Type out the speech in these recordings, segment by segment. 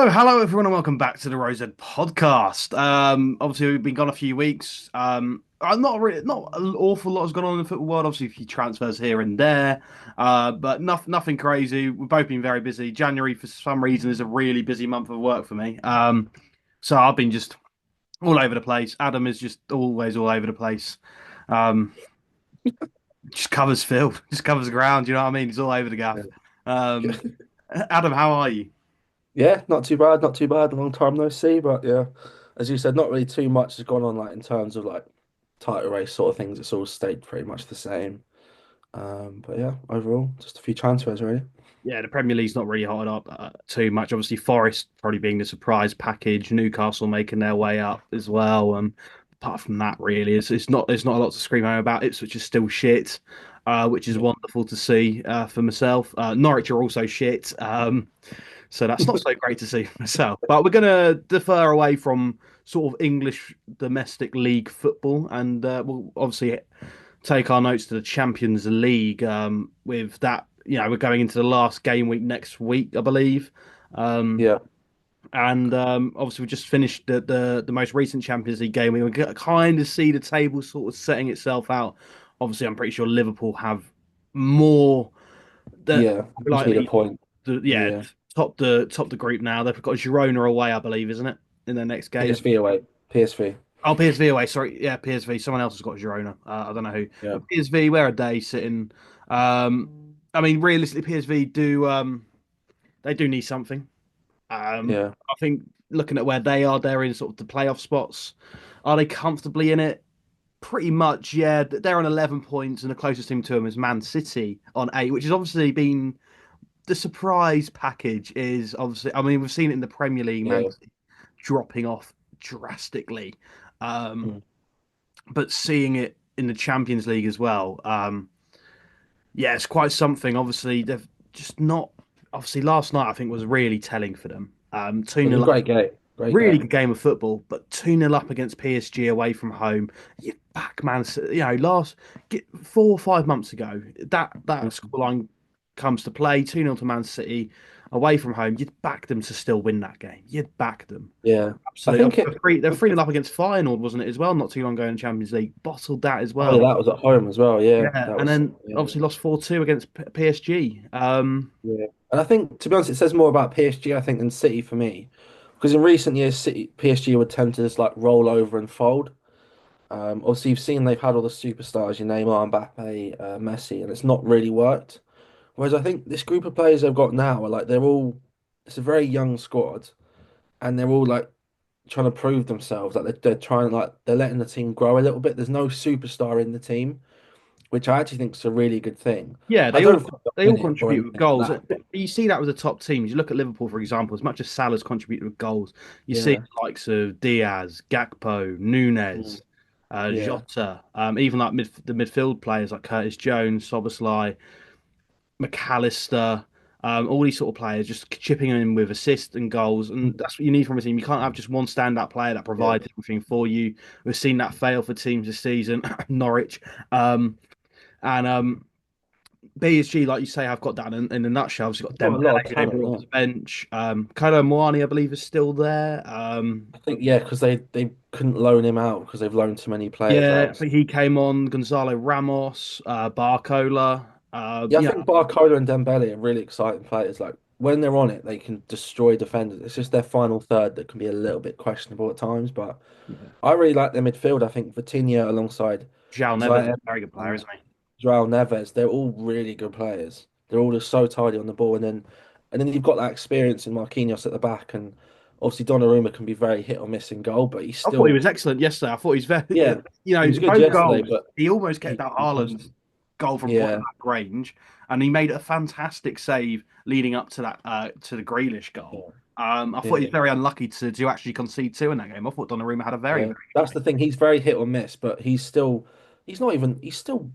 Oh, hello everyone, and welcome back to the Rose Ed podcast. Obviously we've been gone a few weeks. I'm not an awful lot has gone on in the football world. Obviously, a few transfers here and there, but nothing crazy. We've both been very busy. January, for some reason, is a really busy month of work for me. So I've been just all over the place. Adam is just always all over the place. Um, just covers field, just covers ground. You know what I mean? He's all over the Yeah. gaff. Um, Adam, how are you? Yeah, not too bad, not too bad. Long time no see, but yeah, as you said, not really too much has gone on like in terms of like title race sort of things. It's all stayed pretty much the same. But yeah, overall, just a few transfers really. Yeah, the Premier League's not really hotted up too much. Obviously, Forest probably being the surprise package, Newcastle making their way up as well. Apart from that, really, it's not a lot to scream home about. Ipswich is still shit, which is Yeah. wonderful to see for myself. Norwich are also shit, so that's not so great to see for myself. But we're gonna defer away from sort of English domestic league football, and we'll obviously take our notes to the Champions League. With that, we're going into the last game week next week, I believe. Um, Yeah. and Obviously, we just finished the most recent Champions League game. We can kind of see the table sort of setting itself out. Obviously, I'm pretty sure Liverpool have more that Yeah. Just need a likely, point. yeah, Yeah. top the group now. They've got Girona away, I believe, isn't it, in their next game? PSV away. PSV. Oh, PSV away. Sorry, yeah, PSV. Someone else has got Girona. I don't know who, Yeah. but PSV. Where are they sitting? I mean, realistically, PSV do they do need something. Yeah. I think looking at where they are, they're in sort of the playoff spots. Are they comfortably in it? Pretty much, yeah. They're on 11 points, and the closest team to them is Man City on 8, which has obviously been the surprise package. Is obviously, I mean, we've seen it in the Premier League, Man Yeah. City dropping off drastically. Um, Mm. but seeing it in the Champions League as well, yeah, it's quite something. Obviously, they've just not. Obviously, last night I think was really telling for them. 2 It was a 0 up, great game. Great really game. good game of football, but 2 0 up against PSG away from home. You back man, last 4 or 5 months ago, that Mm. scoreline comes to play. 2 0 to Man City away from home. You'd back them to still win that game. You'd back them. Yeah. I Absolutely. think it. They're 3 0 up against Feyenoord, wasn't it, as well? Not too long ago in the Champions League. Bottled that as Oh, yeah, well. that was at home as well. Yeah, Yeah. that And was. then Yeah. obviously lost 4-2 against PSG. Yeah, and I think to be honest, it says more about PSG, I think, than City for me, because in recent years, City PSG would tend to just like roll over and fold. Obviously, you've seen they've had all the superstars, your Neymar, Mbappe, Messi, and it's not really worked. Whereas I think this group of players they've got now are like they're all, it's a very young squad, and they're all like trying to prove themselves. Like they're trying like they're letting the team grow a little bit. There's no superstar in the team, which I actually think is a really good thing. Yeah, I don't think they'll they all win it or contribute with anything goals. like that, but You see that with the top teams. You look at Liverpool, for example, as much as Salah's contributed with goals, you see yeah. the likes of Diaz, Gakpo, Mm. Nunez, Yeah. Jota, even like the midfield players like Curtis Jones, Soboslai, McAllister, all these sort of players just chipping in with assists and goals, and that's what you need from a team. You can't have just one standout player that Yeah. provides everything for you. We've seen that fail for teams this season, Norwich, and PSG, like you say, have got that in a nutshell. You've got They've got a lot of Dembele, who they talent brought off there. the bench. Kolo Muani, I believe, is still there. I think yeah, because they couldn't loan him out because they've loaned too many players Yeah, out. but he came on. Gonzalo Ramos, Barcola. Yeah, I think Barcola and Dembele are really exciting players. Like when they're on it, they can destroy defenders. It's just their final third that can be a little bit questionable at times. But Yeah. I really like their midfield. I think Vitinha alongside João Neves is Zaire a very good player, and isn't he? João Neves, they're all really good players. They're all just so tidy on the ball, and then you've got that experience in Marquinhos at the back, and obviously Donnarumma can be very hit or miss in goal, but he's I thought he still was excellent yesterday. I thought he's very, yeah, he was good both yesterday, goals. but He almost kept he out he comes Haaland's goal from point yeah, blank range, and he made a fantastic save leading up to that to the Grealish goal. yeah, I thought he yeah, was very unlucky to actually concede two in that game. I thought Donnarumma had a very, yeah. very good That's game. the thing. He's very hit or miss, but he's still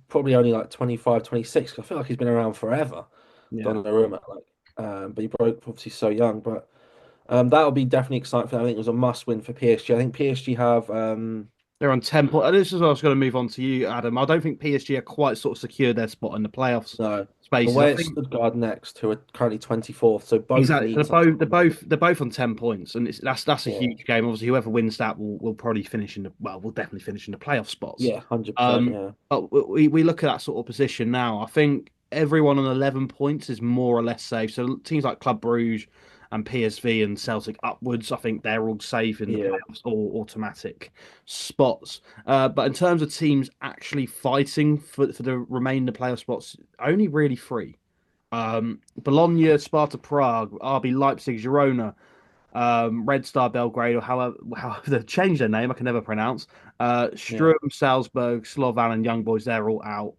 probably only like 25, 26. I feel like he's been around forever, Yeah. Donnarumma. Like, but he broke obviously so young, but that'll be definitely exciting for them. I think it was a must win for PSG. I think PSG have They're on 10 points. This is what I was going to move on to you, Adam. I don't think PSG are quite sort of secured their spot in the playoffs, no, And spaces. I away at think Stuttgart next, who are currently 24th, so both exactly. need something. They're both on 10 points, and that's a Yeah, huge game. Obviously, whoever wins that will probably finish in the will definitely finish in the playoff spots. yeah, 100%. Yeah, But we look at that sort of position now. I think everyone on 11 points is more or less safe. So teams like Club Brugge and PSV and Celtic upwards, I think they're all safe in the yeah, playoffs or automatic spots. But in terms of teams actually fighting for the remainder playoff spots, only really three. Bologna, Sparta Prague, RB Leipzig, Girona, Red Star Belgrade, or however they've changed their name, I can never pronounce. yeah. Sturm, Salzburg, Slovan, and Young Boys, they're all out.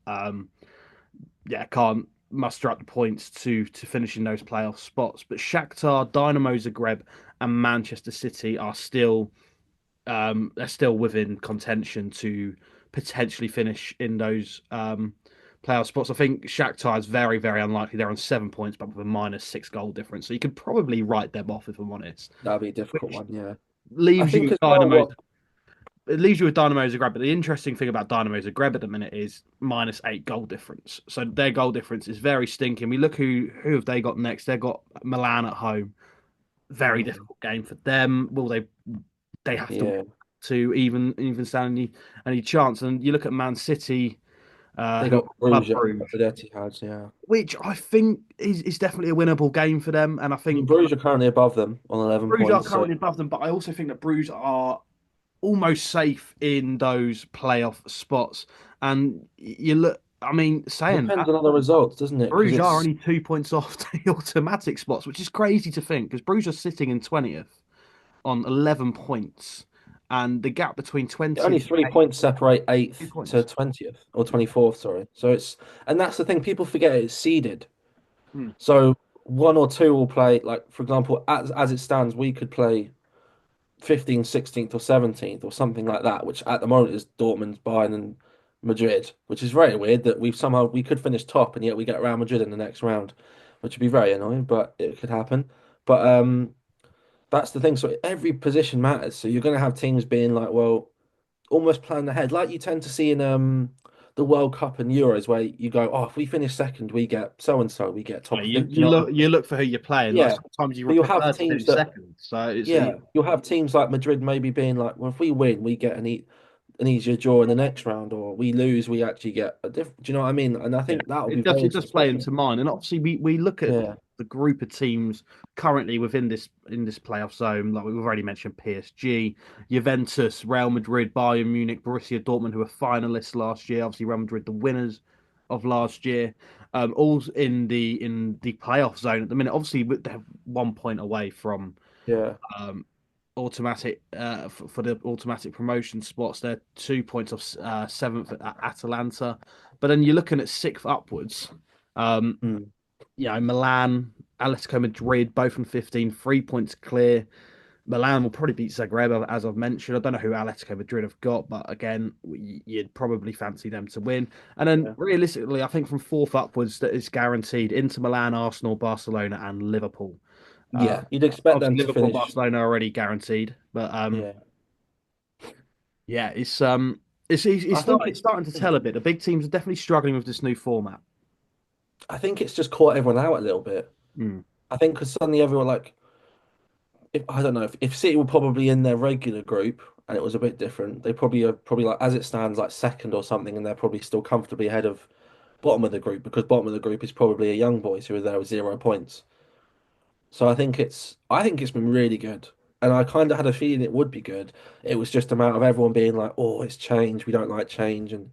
Yeah, can't muster up the points to finish in those playoff spots. But Shakhtar, Dynamo Zagreb, and Manchester City are still they're still within contention to potentially finish in those playoff spots. I think Shakhtar is very, very unlikely. They're on 7 points, but with a -6 goal difference. So you could probably write them off if I'm honest. That'd be a difficult Which one. Yeah, I leaves you think with as well. Dynamo. What? It leaves you with Dynamo Zagreb. But the interesting thing about Dynamo Zagreb at the minute is -8 goal difference. So their goal difference is very stinking. We look who have they got next? They've got Milan at home. Very Mm, difficult game for them. Will they have to yeah, even stand any chance? And you look at Man City, they who got are Club Bruges at Brugge, the Etihad. Yeah, which I think is definitely a winnable game for them. And I I mean think Bruges are currently above them on 11 Bruges are points. So currently above them, but I also think that Bruges are almost safe in those playoff spots. And you look, I mean, it saying depends that, on other results, doesn't it? Because Bruges are it's only 2 points off the automatic spots, which is crazy to think because Bruges are sitting in 20th on 11 points. And the gap between only 20th and 3 points separate 2 eighth to points. 20th or 24th. Sorry. So it's and that's the thing. People forget it's seeded. Hmm. So one or two will play. Like for example, as it stands, we could play 15th, 16th, or 17th, or something like that. Which at the moment is Dortmund, Bayern, and Madrid. Which is very weird that we could finish top and yet we get Real Madrid in the next round, which would be very annoying, but it could happen. But that's the thing. So every position matters. So you're going to have teams being like, well, almost plan ahead, like you tend to see in the World Cup and Euros, where you go, oh, if we finish second, we get so and so, we get Yeah, top of it. Do you know what I you mean? look for who you're playing. Like Yeah. sometimes you But would you'll have prefer to teams finish that, second. So yeah, you'll have teams like Madrid maybe being like, well, if we win, we get an easier draw in the next round, or we lose, we actually get a different. Do you know what I mean? And I yeah, think that'll be very it does interesting, play especially. into mine. And obviously we look at Yeah, the group of teams currently within this playoff zone. Like we've already mentioned PSG, Juventus, Real Madrid, Bayern Munich, Borussia Dortmund, who were finalists last year. Obviously Real Madrid, the winners of last year. All in the playoff zone at the minute. Obviously they're 1 point away from yeah, um, automatic for the automatic promotion spots. They're 2 points off seventh at Atalanta, but then you're looking at sixth upwards. Um, mm, Milan, Atletico Madrid, both on 15, 3 points clear. Milan will probably beat Zagreb, as I've mentioned. I don't know who Atletico Madrid have got, but again, you'd probably fancy them to win. And then yeah, realistically, I think from fourth upwards, that is guaranteed Inter Milan, Arsenal, Barcelona, and Liverpool. Uh, yeah. You'd expect Obviously, them to Liverpool, finish. Barcelona are already guaranteed, but Yeah, yeah, I think it's it's. starting to tell a bit. The big teams are definitely struggling with this new format. I think it's just caught everyone out a little bit. Mm. I think because suddenly everyone like if I don't know if City were probably in their regular group and it was a bit different, they probably are probably like as it stands like second or something, and they're probably still comfortably ahead of bottom of the group because bottom of the group is probably a young boys who are there with 0 points. So I think it's been really good. And I kind of had a feeling it would be good. It was just a matter of everyone being like, "Oh, it's change. We don't like change." And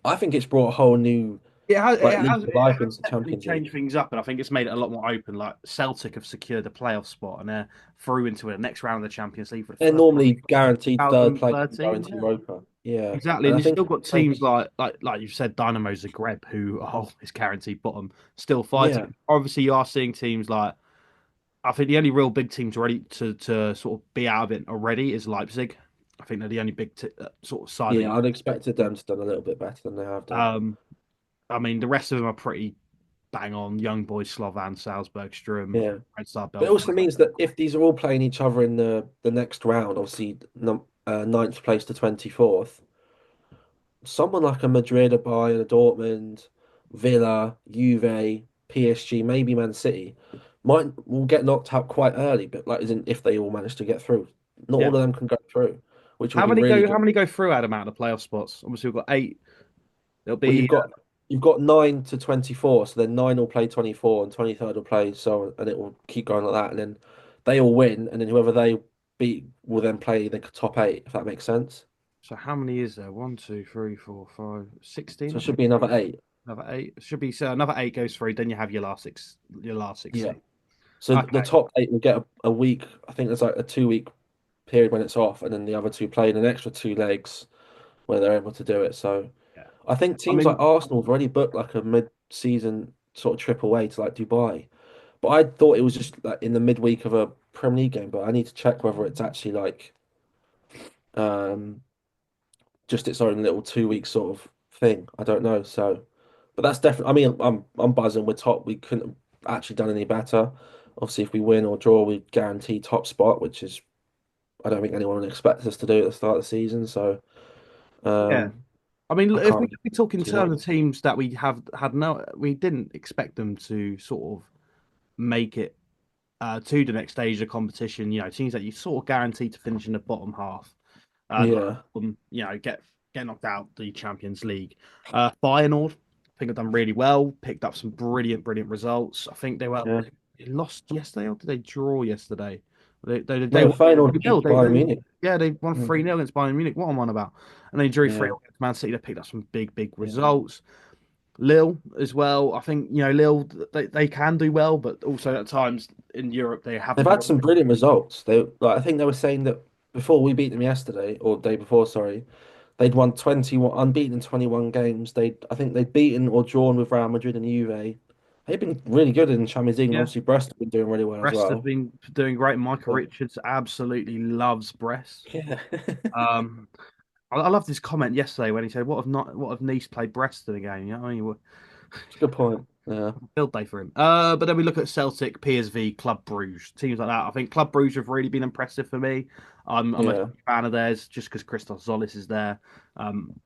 I think it's brought a whole new like lease of It life has into definitely Champions League. changed things up, and I think it's made it a lot more open. Like Celtic have secured a playoff spot, and they're through into the next round of the Champions League for the They're first time normally guaranteed third in place and go 2013. into Yeah, Europa. Yeah, exactly. and And I you've think still got teams like you've said, Dynamo Zagreb, who are always guaranteed bottom, still yeah. fighting. Obviously, you are seeing teams like I think the only real big teams ready to sort of be out of it already is Leipzig. I think they're the only sort of side that Yeah, you. I'd expected them to done a little bit better than they have done. Um, I mean, the rest of them are pretty bang on. Young Boys, Slovan, Salzburg, Strum, Yeah, Red Star but it Belgrade. also means that if these are all playing each other in the next round, obviously ninth place to 24th, someone like a Madrid, a Bayern, a Dortmund, Villa, Juve, PSG, maybe Man City, might will get knocked out quite early, but like as in if they all manage to get through. Not Yeah. all of them can go through, which will be really How good. many go through Adam out of the playoff spots? Obviously we've got eight. It'll Well, be you've got 9 to 24, so then nine will play 24 and 23rd will play so and it will keep going like that, and then they all win, and then whoever they beat will then play the top eight, if that makes sense. so how many is there? One, two, three, four, five, 16, So I it should think. be another eight. Another eight. Should be so another eight goes through, then you have your last Yeah. 16. So the Okay. top eight will get a week. I think there's like a 2 week period when it's off, and then the other two play in an extra two legs where they're able to do it. So Yeah. I think I teams like mean, Arsenal have already booked like a mid-season sort of trip away to like Dubai. But I thought it was just like in the midweek of a Premier League game. But I need to check whether it's actually like um just its own little 2 week sort of thing. I don't know. So, but that's definitely. I mean, I'm buzzing. We're top. We couldn't have actually done any better. Obviously, if we win or draw, we guarantee top spot, which is I don't think anyone expects us to do at the start of the season. So yeah. um, I mean, I if can't we talk in too much. terms of teams that we have had no, we didn't expect them to sort of make it to the next stage of the competition. You know, teams that you sort of guaranteed to finish in the bottom half. Like, Yeah, you know, get knocked out the Champions League. Feyenoord, I think have done really well. Picked up some brilliant results. I think yeah. they lost yesterday, or did they draw yesterday? They No, won Feyenoord 3-0. beat Bayern Munich. Yeah, they won Mm. 3-0 against Bayern Munich. What am I on about? And they drew 3 Yeah, against Man City. They picked up some big yeah. results. Lille as well. I think you know Lille they can do well, but also at times in Europe they They've haven't had done. some brilliant results. They like I think they were saying that before we beat them yesterday or day before, sorry, they'd won 21 unbeaten in 21 games. They I think they'd beaten or drawn with Real Madrid and Juve. They've been really good in Champions League, and Yeah, obviously Brest have been doing really well as Brest have well. been doing great. Michael But, Richards absolutely loves Brest. yeah, it's Um, I love this comment yesterday when he said, what if Nice played Brest in the game? You know, I mean, a good point. Yeah, field day for him. But then we look at Celtic, PSV, Club Bruges, teams like that. I think Club Bruges have really been impressive for me. I'm a yeah. fan of theirs just because Christos Zolis is there. Um,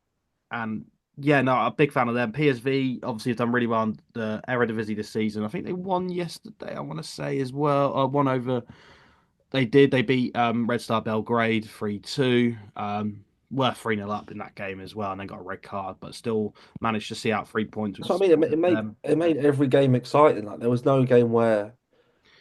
and yeah, no, I'm a big fan of them. PSV obviously have done really well in the Eredivisie this season. I think they won yesterday, I want to say as well. Won over. They did. They beat Red Star Belgrade 3-2. Were 3-0 up in that game as well, and then got a red card, but still managed to see out 3 points, which That's what is I mean. them. It made every game exciting. Like there was no game where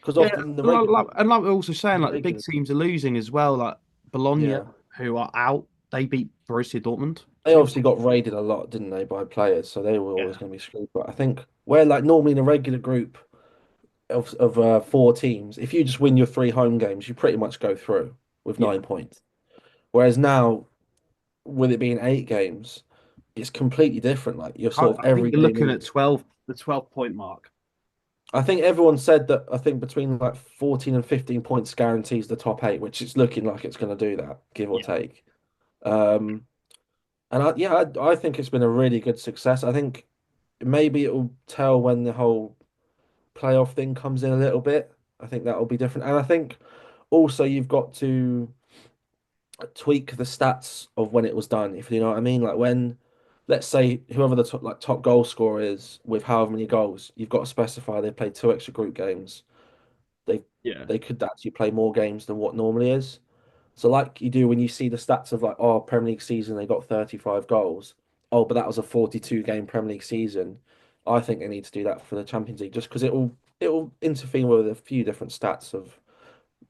because Yeah, often the regular and like we're also saying, the like the big regular teams are losing as well. Like Bologna, yeah. who are out, they beat Borussia Dortmund They 2. obviously got raided a lot, didn't they, by players? So they were always Yeah, going to be screwed. But I think where like normally in a regular group of four teams, if you just win your three home games, you pretty much go through with yeah. 9 points. Whereas now, with it being 8 games, it's completely different. Like you're sort of I think every you're game looking in. at 12, the 12 point mark. I think everyone said that I think between like 14 and 15 points guarantees the top eight, which it's looking like it's going to do that, give or Yeah. take. Um, and I think it's been a really good success. I think maybe it will tell when the whole playoff thing comes in a little bit. I think that will be different. And I think also you've got to tweak the stats of when it was done, if you know what I mean. Like when, let's say whoever the top goal scorer is with however many goals, you've got to specify they played two extra group games. They Yeah. they could actually play more games than what normally is. So like you do when you see the stats of like, oh, Premier League season, they got 35 goals. Oh, but that was a 42 game Premier League season. I think they need to do that for the Champions League just because it will interfere with a few different stats of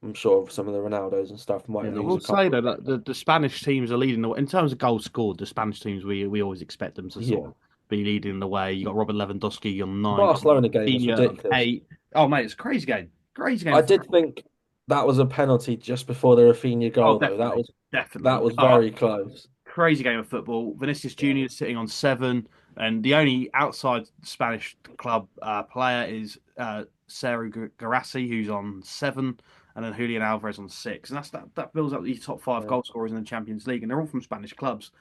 I'm sure some of the Ronaldos and stuff might Yeah, I lose will a say couple though of that games. the Spanish teams are leading the way in terms of goals scored. The Spanish teams we always expect them to sort Yeah. of be leading the way. You got Robert Lewandowski on The 9 goals, Barcelona game was Senior of ridiculous. 8. Oh mate, it's a crazy game I of did football. think that was a penalty just before the Rafinha Oh, goal though. definitely, That definitely. was very close. Crazy game of football. Vinicius Yeah. Junior is sitting on 7, and the only outside Spanish club player is Sergio Garassi, who's on 7, and then Julian Alvarez on 6, and that builds up the top 5 Yeah. goal scorers in the Champions League, and they're all from Spanish clubs.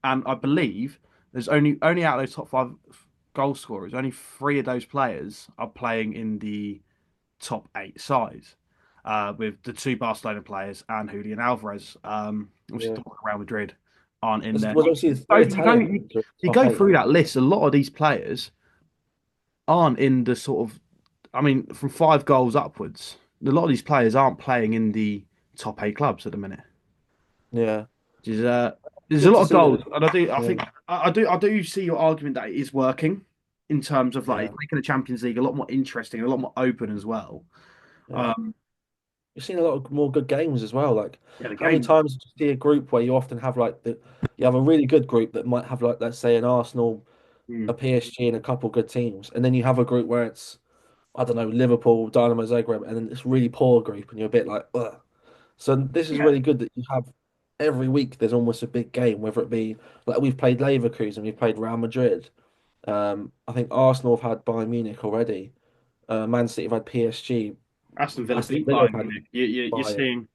And I believe there's only out of those top 5 goal scorers, only 3 of those players are playing in the top 8 sides. With the 2 Barcelona players and Julian Alvarez, obviously Yeah. talking Real Madrid aren't in It there. was obviously So three Italian players who were you top go eight, through weren't that list. A lot of these players aren't in the sort of, I mean, from 5 goals upwards, a lot of these players aren't playing in the top 8 clubs at the minute. Yeah, Which is, there's a good lot to of see goals, that. and I Yeah, think, I do see your argument that it is working in terms of like yeah, it's making the Champions League a lot more interesting, a lot more open as well. yeah. Um, You've seen a lot of more good games as well. Like, yeah, the how many game. times do you see a group where you often have like you have a really good group that might have like, let's say, an Arsenal, a Mm, PSG, and a couple good teams, and then you have a group where it's, I don't know, Liverpool, Dynamo Zagreb, and then it's really poor group, and you're a bit like, ugh. So this is yeah, really good that you have every week. There's almost a big game, whether it be like we've played Leverkusen, we've played Real Madrid. I think Arsenal have had Bayern Munich already. Man City have had PSG. Aston Villa Aston beat Villa Bayern have had Munich. You're Bayern. seeing.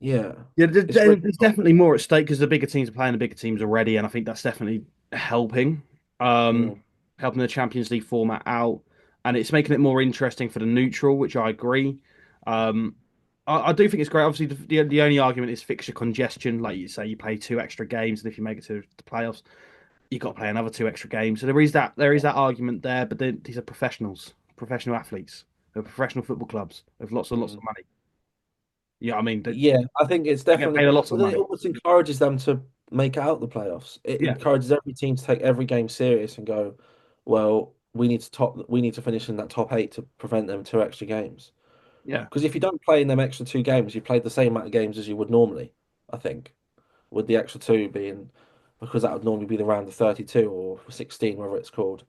Yeah, Yeah, it's really there's definitely more at stake because the bigger teams are playing the bigger teams already, and I think that's definitely helping, um, mm, helping the Champions League format out, and it's making it more interesting for the neutral, which I agree. Um, I do think it's great. Obviously, the only argument is fixture congestion. Like you say, you play 2 extra games, and if you make it to the playoffs, you've got to play another 2 extra games. So there is that argument there, but these are professionals, professional athletes, they're professional football clubs with lots and lots of mm. money. Yeah, I mean they Yeah, I think it's get definitely, paid a lot of but then it money. almost encourages them to make out the playoffs. It Yeah, encourages every team to take every game serious and go, well, we need to finish in that top eight to prevent them 2 extra games. yeah. Because if you don't play in them extra 2 games, you played the same amount of games as you would normally, I think, with the extra two being, because that would normally be the round of 32 or 16, whatever it's called.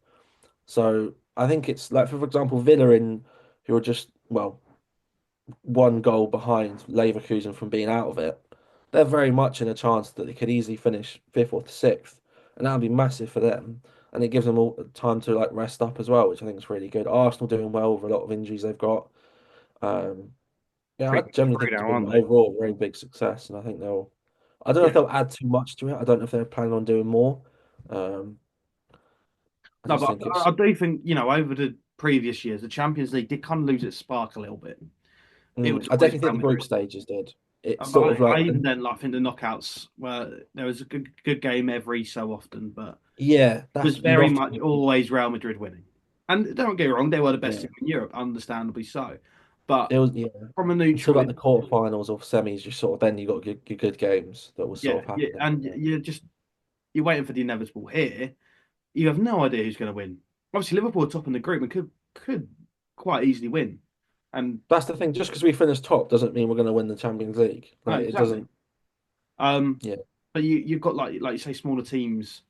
So I think it's like, for example, Villa who are just, well, 1 goal behind Leverkusen from being out of it. They're very much in a chance that they could easily finish fifth or sixth, and that would be massive for them. And it gives them all time to like rest up as well, which I think is really good. Arsenal doing well with a lot of injuries they've got. Um, yeah, I Pretty much generally free think it's now, been aren't they? overall a very big success, and I think they'll. I don't know if Yeah. they'll add too much to it. I don't know if they're planning on doing more. Um, I No, just but think I it's do think, over the previous years, the Champions League did kind of lose its spark a little bit. It was I always definitely think Real the group Madrid. stages did. It's But sort of like, I even then, like, think the knockouts were there was a good game every so often, but yeah, it was you'd very much often, always Real Madrid winning. And don't get me wrong, they were the best yeah, team in Europe, understandably so. But it was, yeah. from a Until neutral, like the quarterfinals or semis, you sort of then you got your good games that was yeah, sort of yeah, happening. and Yeah. you're waiting for the inevitable here. You have no idea who's going to win. Obviously, Liverpool are top in the group and could quite easily win. And That's the thing. Just because we finish top doesn't mean we're going to win the Champions League. no, Like it exactly. doesn't. Um, Yeah. but you've got like you say, smaller teams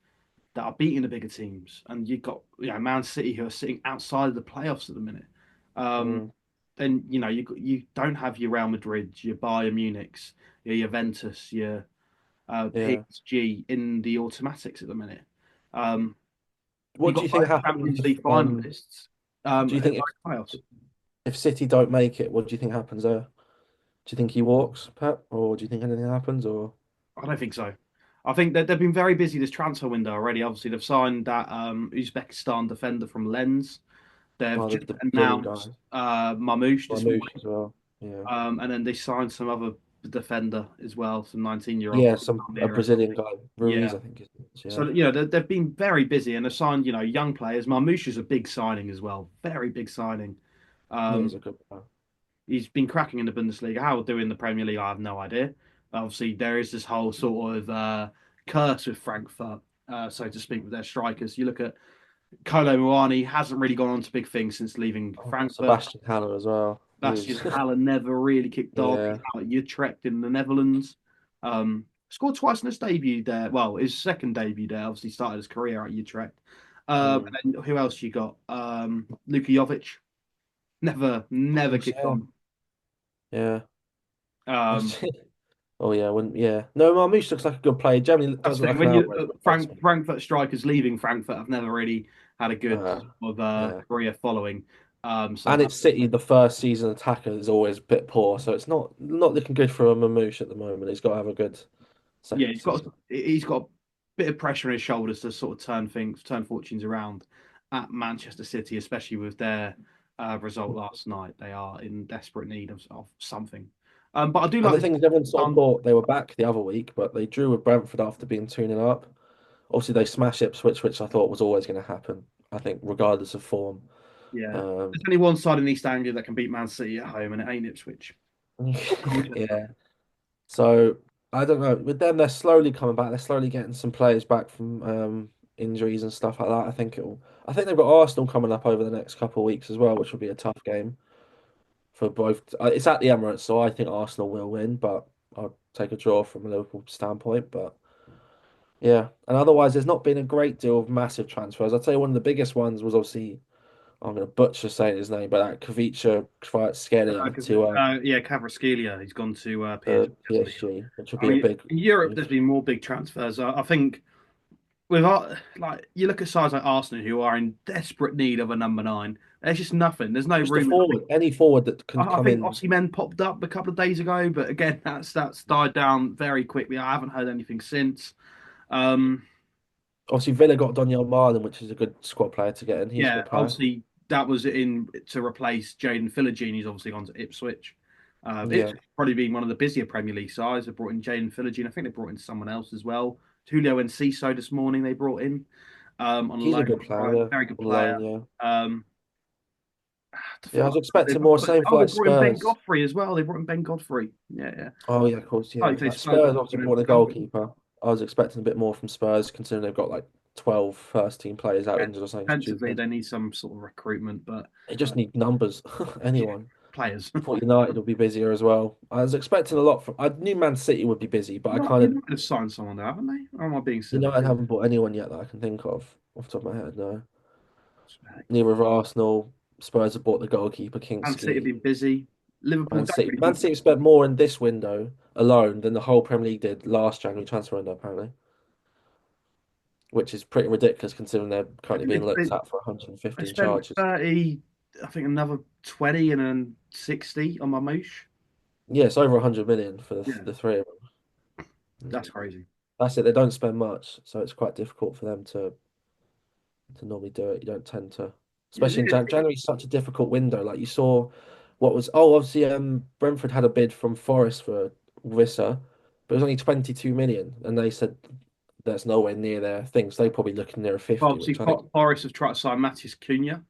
that are beating the bigger teams, and you've got Man City who are sitting outside of the playoffs at the minute. Um, Mm, then you don't have your Real Madrid, your Bayern Munich's, your Juventus, your yeah. PSG in the automatics at the minute. Um, you've What do got you think both happens Champions if League finalists do you in think both playoffs. if City don't make it, what do you think happens there? Do you think he walks, Pep, or do you think anything happens? Or I don't think so. I think that they've been very busy this transfer window already. Obviously, they've signed that Uzbekistan defender from Lens. They've oh, just the Brazilian guy, announced Mamouche this morning, Marmoush as well? Yeah. and then they signed some other defender as well, some 19-year-old Yeah, from some a Almere. Brazilian guy, Ruiz, Yeah. I think. Yeah. So they've been very busy and they've signed young players. Mamouche is a big signing as well, very big signing. Yeah, he's Um, a good player. he's been cracking in the Bundesliga. How he'll do in the Premier League, I have no idea. Obviously, there is this whole sort of curse with Frankfurt, so to speak, with their strikers. You look at Kolo Muani, hasn't really gone on to big things since leaving Oh, Frankfurt. Sebastian Haller as well. He Bastian was, Haller never really kicked on. He's yeah. out at Utrecht in the Netherlands. Scored twice in his debut there. Well, his second debut there. Obviously, started his career at Utrecht. Mm. And then who else you got? Luka Jovic. Of Never course, kicked yeah. on. Yeah. Um, Oh yeah, when yeah. No, Marmoush looks like a good player. Generally That's does the look thing. like an When you outright replacement. Frankfurt strikers leaving Frankfurt have never really had a good Uh, sort of yeah. career following. So And it's City, the first season attacker is always a bit poor, so it's not looking good for a Mamouche at the moment. He's got to have a good yeah, second season. he's got a bit of pressure on his shoulders to sort of turn fortunes around at Manchester City, especially with their result last night. They are in desperate need of something. But I do And like the this. thing is, everyone sort of thought they were back the other week, but they drew with Brentford after being 2-0 up. Obviously, they smashed Ipswich, which I thought was always going to happen, I think, regardless of form. Yeah. There's Um, only one side in East Anglia that can beat Man City at home, and it ain't Ipswich. Or Colchester. yeah. So I don't know. With them, they're slowly coming back. They're slowly getting some players back from injuries and stuff like that. I think it'll. I think they've got Arsenal coming up over the next couple of weeks as well, which will be a tough game for both. It's at the Emirates, so I think Arsenal will win, but I'll take a draw from a Liverpool standpoint. But yeah, and otherwise, there's not been a great deal of massive transfers. I'd say one of the biggest ones was obviously I'm going to butcher saying his name, but that Kavicha Kvaratskhelia Yeah, Kvaratskhelia, he's gone to PSG, hasn't he? PSG, which would I be a mean, big in Europe, move. there's been more big transfers. I think like you look at sides like Arsenal who are in desperate need of a number nine. There's just nothing. There's no Just a room. forward, any forward that can I come think in. Osimhen popped up a couple of days ago, but again, that's died down very quickly. I haven't heard anything since. Um, Obviously, Villa got Donyell Marlin, which is a good squad player to get in. He's a yeah, good player. obviously that was in to replace Jaden Philogene. He's obviously gone to Ipswich. Yeah, Ipswich probably been one of the busier Premier League sides. They brought in Jaden Philogene. I think they brought in someone else as well. Julio Enciso this morning they brought in on he's a loan. good player. Right, Yeah, very good on player. loan. Yeah, Um, I yeah. I forgot was who they expecting more. brought. Same Oh, for they like brought in Ben Spurs. Godfrey as well. They brought in Ben Godfrey. Yeah, yeah. Oh yeah, of course. Like Yeah, you say, like Spurs Spurs got obviously someone in brought for a goal. goalkeeper. I was expecting a bit more from Spurs, considering they've got like 12 first team players out Yeah, injured or something defensively, stupid. they need some sort of recruitment, but They uh, just need numbers. yeah, Anyone. players. I thought United would be busier as well. I was expecting a lot from. I knew Man City would be busy, but I kind You of might have signed someone there, haven't they? Or am I being silly? United haven't bought anyone yet that I can think of off the top of my head. No, Respect. neither of Arsenal. Spurs have bought the goalkeeper Man City have Kingsky. been busy. Liverpool Man don't City. really Man need. City spent more in this window alone than the whole Premier League did last January transfer window, apparently, which is pretty ridiculous considering they're I currently think being they looked spent, at for they 115 spent charges. 30, I think another 20 and then 60 on my moosh. Yeah, it's over 100 million for Yeah, the three of that's them. crazy. That's it. They don't spend much, so it's quite difficult for them to normally do it. You don't tend to, Yeah, especially in January, is such a difficult window. Like you saw, what was obviously Brentford had a bid from Forest for Wissa, but it was only 22 million, and they said that's nowhere near their thing. So they probably looking near a 50, obviously, which I think Forest have tried to sign Matheus Cunha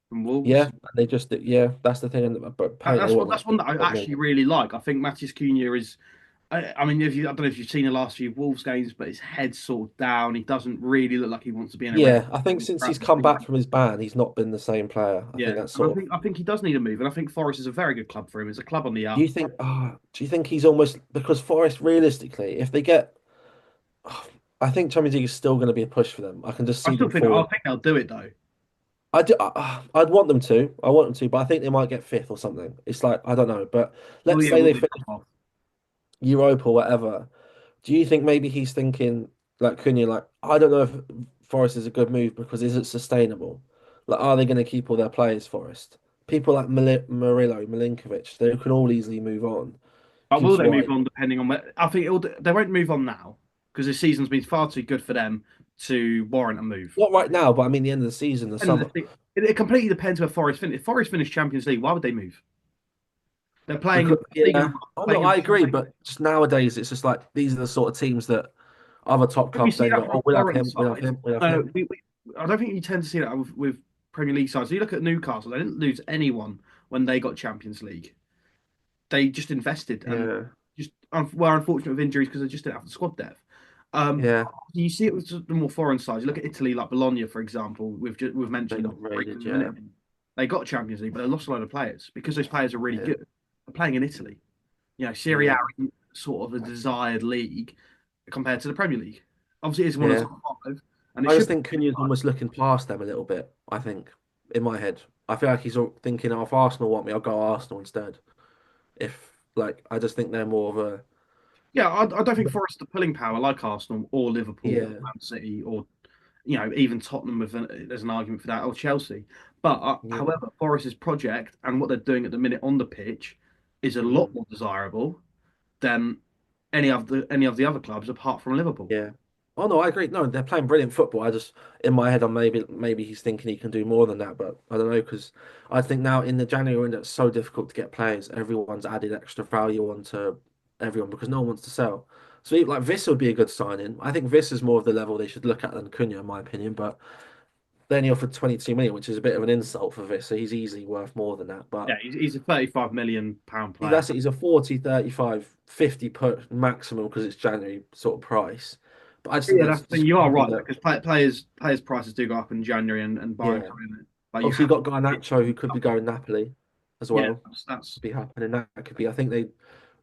from yeah, Wolves. they just yeah, that's the thing. But apparently they want like That's one that I 50 odd actually million. really like. I think Matheus Cunha is. I mean, if you, I don't know if you've seen the last few Wolves games, but his head's sort of down. He doesn't really look like he wants to be in a red. Yeah, I think since he's come back from his ban, he's not been the same player. I think Yeah, that's and sort of. I think he does need a move, and I think Forest is a very good club for him. It's a club on the Do you up. think? Do you think he's almost because Forest realistically, if they get I think Champions League is still going to be a push for them. I can just see them I falling. think they'll do it though. I'd want them to. I want them to, but I think they might get fifth or something. It's like I don't know, but Well, let's yeah, say will they they finish drop off? Europa or whatever. Do you think maybe he's thinking like Cunha, like I don't know if Forest is a good move because is it sustainable? Like, are they going to keep all their players? Forest people like Murillo, Milinkovic, they can all easily move on. But will Gibbs they move White, on depending on where? I think they won't move on now because this season's been far too good for them to warrant a move. not right now, but I mean the end of the season, the And summer. it completely depends where Forest finish. If Forest finish Champions League, why would they move? They're playing in Because the best league in the yeah, world, oh no, playing in I the agree, Champions League. but just nowadays it's just like these are the sort of teams that other top Don't you clubs see then that go, from oh, a we'll have foreign him, we'll have side? him, we'll have No, him. I don't think you tend to see that with Premier League sides. You look at Newcastle; they didn't lose anyone when they got Champions League. They just invested and Yeah, just were unfortunate with injuries because they just didn't have the squad depth. yeah, You see it with the more foreign sides. You look at Italy, like Bologna, for example. We've they mentioned got raided. in a Yeah, minute. They got Champions League, but they lost a lot of players because those players are really yeah, good. They're playing in Italy. You know, Serie A yeah, isn't sort of a desired league compared to the Premier League. Obviously, it's one of the yeah. top five, and it I just should be. think Cunha's almost looking past them a little bit. I think in my head, I feel like he's thinking, oh, if Arsenal want me, I'll go Arsenal instead. If like, I just think they're more of a Yeah, I don't think Forest are pulling power like Arsenal or Liverpool or yeah, Man City or even Tottenham with there's an argument for that or Chelsea. But yeah, however, Forest's project and what they're doing at the minute on the pitch is a lot mm, more desirable than any of the other clubs apart from Liverpool. yeah. Oh no, I agree. No, they're playing brilliant football. I just in my head, I'm maybe he's thinking he can do more than that, but I don't know because I think now in the January window it's so difficult to get players. Everyone's added extra value onto everyone because no one wants to sell. So like Viss would be a good signing. I think Viss is more of the level they should look at than Cunha, in my opinion. But they only offered 22 million, which is a bit of an insult for Visser. He's easily worth more than that. But Yeah, he's a 35 million pound player. that's it. He's a 40, 35, 50 put maximum because it's January sort of price. But I just think Yeah, that's that's the thing. You are disappointing right that, because players prices do go up in January and buying yeah. time in it. But you Obviously, have you got Garnacho who could be going Napoli as yeah, well. that's Could be happening. That could be, I think they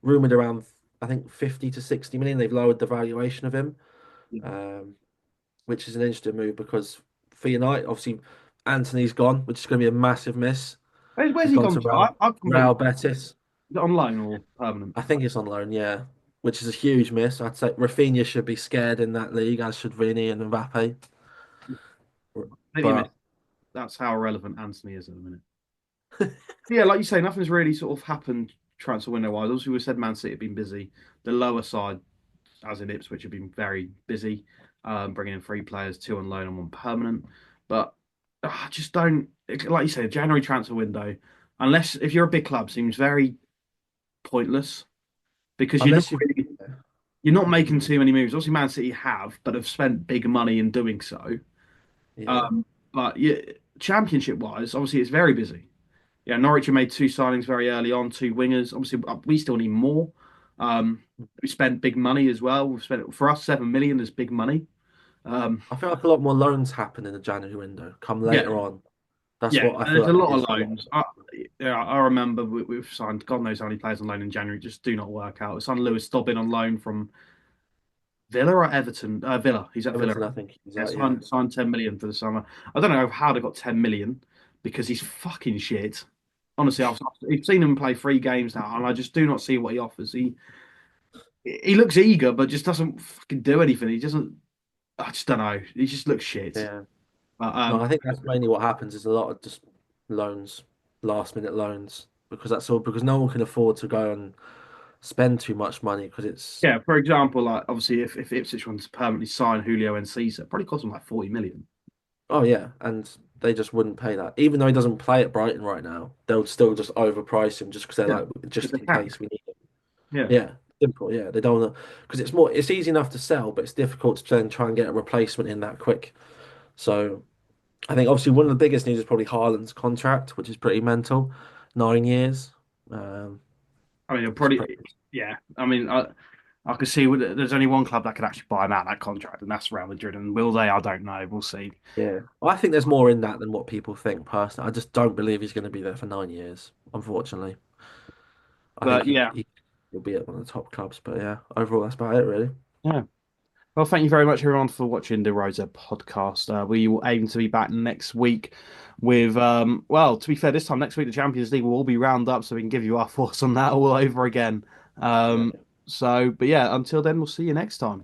rumored around, I think 50 to 60 million. They've lowered the valuation of him, yeah. um, which is an interesting move because for United, obviously, Anthony's gone, which is going to be a massive miss. Where's He's he gone gone to to? I've completely Real Betis. is it on loan or permanent. I think it's on loan, yeah, which is a huge miss. I'd say Rafinha should be scared in that league, as should Vini and Mbappe. Completely missed. But That's how irrelevant Anthony is at the minute. Yeah, like you say, nothing's really sort of happened transfer window wise. Obviously, we said Man City have been busy. The lower side, as in Ipswich, have been very busy, bringing in three players, two on loan and one permanent. But I just don't like you say, January transfer window, unless if you're a big club, seems very pointless because unless you, you're not making too many moves. Obviously, Man City have, but have spent big money in doing so. yeah, Um, but yeah, championship wise, obviously, it's very busy. Yeah, Norwich have made two signings very early on, two wingers. Obviously, we still need more. Um, we spent big money as well. We've spent for us 7 million is big money. Um, I feel like a lot more loans happen in the January window. Come yeah, later on, that's yeah. what I And feel there's a like lot of is a lot. loans. Yeah, I remember we've signed God knows how many players on loan in January. Just do not work out. We signed Lewis Dobbin on loan from Villa or Everton. Villa. He's at Villa. Everton, I think he's Yeah, like, yeah, signed 10 million for the summer. I don't know how they got 10 million because he's fucking shit. Honestly, I've seen him play 3 games now, and I just do not see what he offers. He looks eager, but just doesn't fucking do anything. He doesn't. I just don't know. He just looks shit. yeah. But No, I think that's mainly what happens is a lot of just loans, last minute loans, because that's all because no one can afford to go and spend too much money because it's yeah, for example, like obviously, if Ipswich wants to permanently sign Julio and Encisa, it probably cost them like 40 million. oh yeah, and they just wouldn't pay that. Even though he doesn't play at Brighton right now, they'll still just overprice him just because they're Yeah, like, because just they in can. case we need him. Yeah. Yeah, simple. Yeah, they don't want to because it's easy enough to sell, but it's difficult to then try and get a replacement in that quick. So I think obviously one of the biggest news is probably Haaland's contract, which is pretty mental, 9 years. Um, I mean, it'll it's pretty. probably. Yeah. I mean, I could see there's only one club that could actually buy him out of that contract, and that's Real Madrid. And will they? I don't know. We'll see. Yeah, I think there's more in that than what people think. Personally, I just don't believe he's going to be there for 9 years. Unfortunately, I think But yeah. he'll be at one of the top clubs. But yeah, overall, that's about it, really. Yeah. Well, thank you very much, everyone, for watching the Rosa podcast. We will aim to be back next week with, well, to be fair, this time next week, the Champions League will all be round up, so we can give you our thoughts on that all over again. Yeah. But yeah, until then, we'll see you next time.